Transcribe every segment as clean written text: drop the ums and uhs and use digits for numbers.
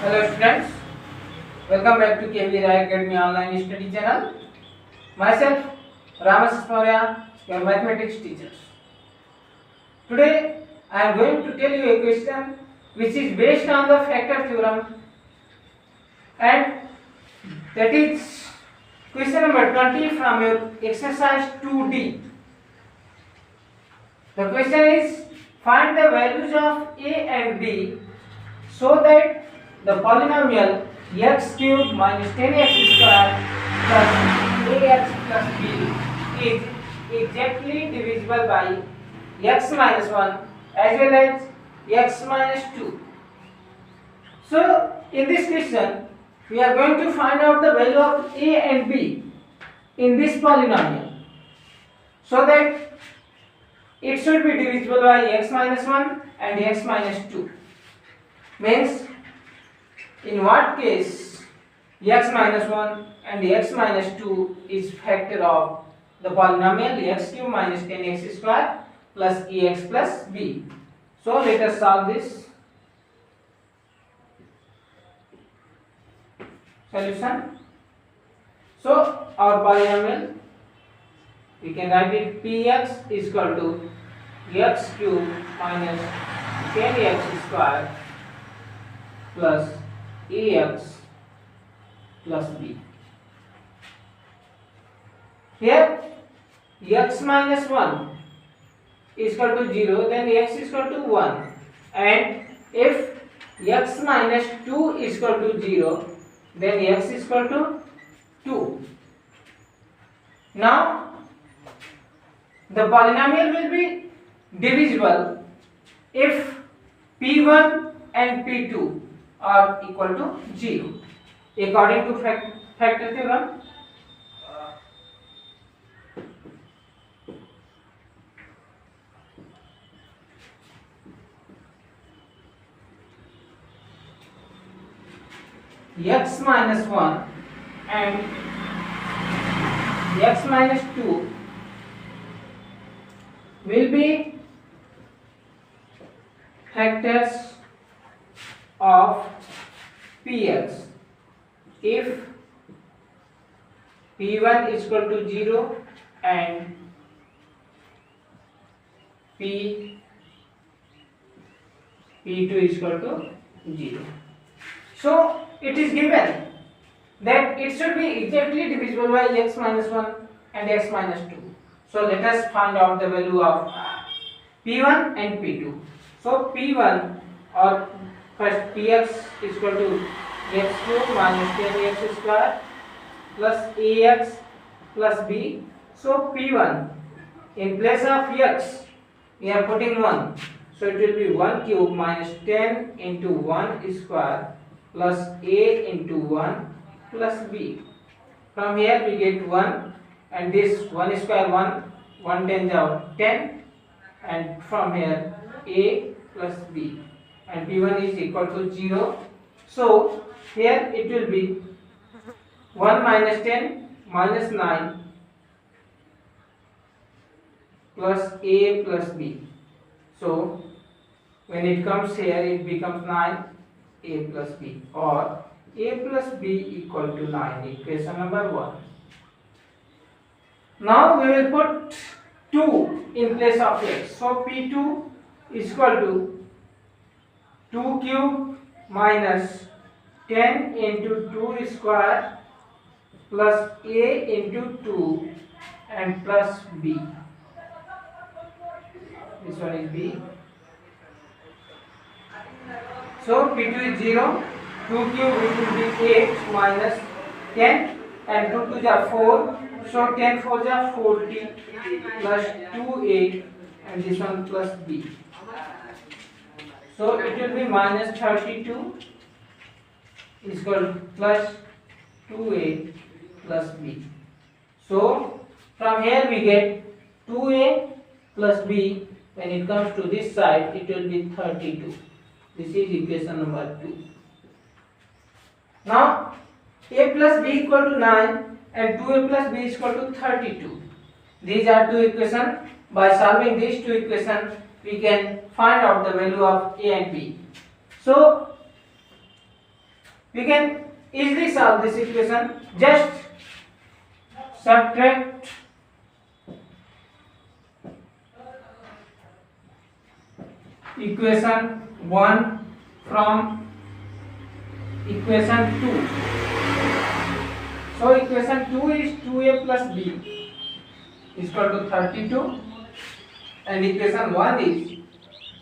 Hello students, welcome back to KV Rai Academy online study channel. Myself Ramas Maurya, your mathematics teacher. Today I am going to tell you a question which is based on the factor theorem, and that is question number 20 from your exercise 2D. The question is, find the values of a and b so that the polynomial x cube minus 10x square plus ax plus b is exactly divisible by x minus 1 as well as x minus 2. So in this question we are going to find out the value of a and b in this polynomial so that it should be divisible by x minus 1 and x minus 2. Means in what case x minus 1 and x minus 2 is factor of the polynomial x cube minus 10x square plus ax plus b. So let us solve this. Solution. So our polynomial, we can write it px is equal to x cube minus 10x square plus ax plus b. Here x minus 1 is equal to 0, then x is equal to 1, and if x minus 2 is equal to 0, then x is equal to 2. Now the polynomial will be divisible if p1 and p2 are equal to 0 according to factor theorem. X minus 1 and x minus 2 will be factors of px if p1 is equal to 0 and p2 is equal to 0. So it is given that it should be exactly divisible by x minus 1 and x minus 2. So let us find out the value of p1 and p2. So p1 or first px is equal to x cube minus 10x square plus ax plus b. So p1 in place of x we are putting 1. So it will be 1 cube minus 10 into 1 square plus a into 1 plus b. From here we get 1 and this 1 square 1 tens out 10, and from here a plus b, and p1 is equal to 0. So here it will be 1 minus 10 minus 9 plus a plus b. So when it comes here it becomes 9 a plus b, or a plus b equal to 9, equation number 1. Now we will put 2 in place of x. So p2 is equal to 2 cube minus 10 into 2 square plus a into 2 and plus b. This one is b. So p2 is 0, 2 cube it will be 8 minus 10 and 2 2s are 4. So 10 4s are 40 plus 2 8 and this one plus b. So it will be minus 32 is equal to plus 2a plus b. So from here we get 2a plus b. When it comes to this side it will be 32. This is equation number 2. Now a plus b equal to 9 and 2a plus b is equal to 32. These are two equations. By solving these two equations we can find out the value of a and b. So We can easily solve this equation. Just subtract equation 1 from equation 2. So equation 2 is 2a plus b is equal to 32, and equation 1 is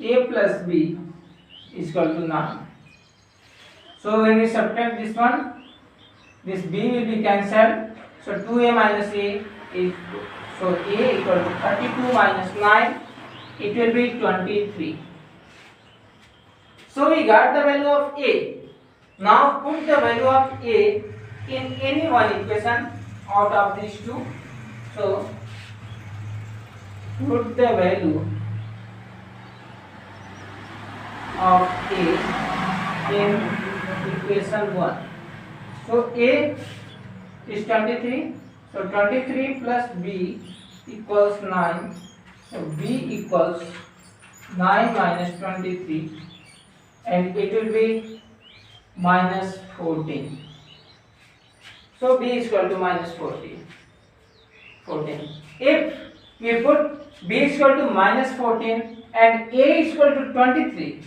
a plus b is equal to 9. So when we subtract this one, this b will be cancelled. So 2a minus a is, so a equal to 32 minus 9, it will be 23. So we got the value of a. Now put the value of a in any one equation out of these two. So put the value of a in equation 1. So a is 23. So 23 plus b equals 9. So b equals 9 minus 23, and it will be minus 14. So b is equal to minus 14. If we put b is equal to minus 14 and a is equal to 23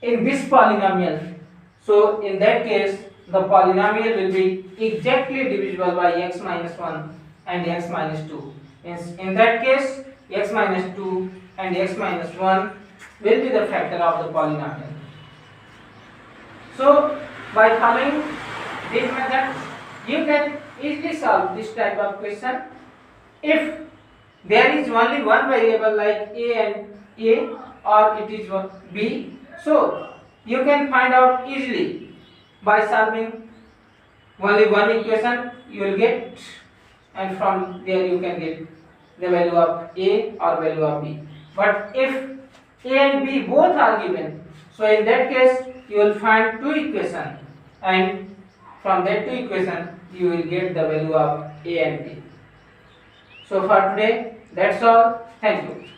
in this polynomial, so in that case the polynomial will be exactly divisible by x minus 1 and x minus 2. In that case, x minus 2 and x minus 1 will be the factor of the polynomial. So by following these methods, you can easily solve this type of question. If there is only one variable like a and a, or it is b, so you can find out easily by solving only one equation you will get, and from there you can get the value of a or value of b. But if a and b both are given, so in that case you will find two equations, and from that two equations you will get the value of a and b. So for today, that's all. Thank you.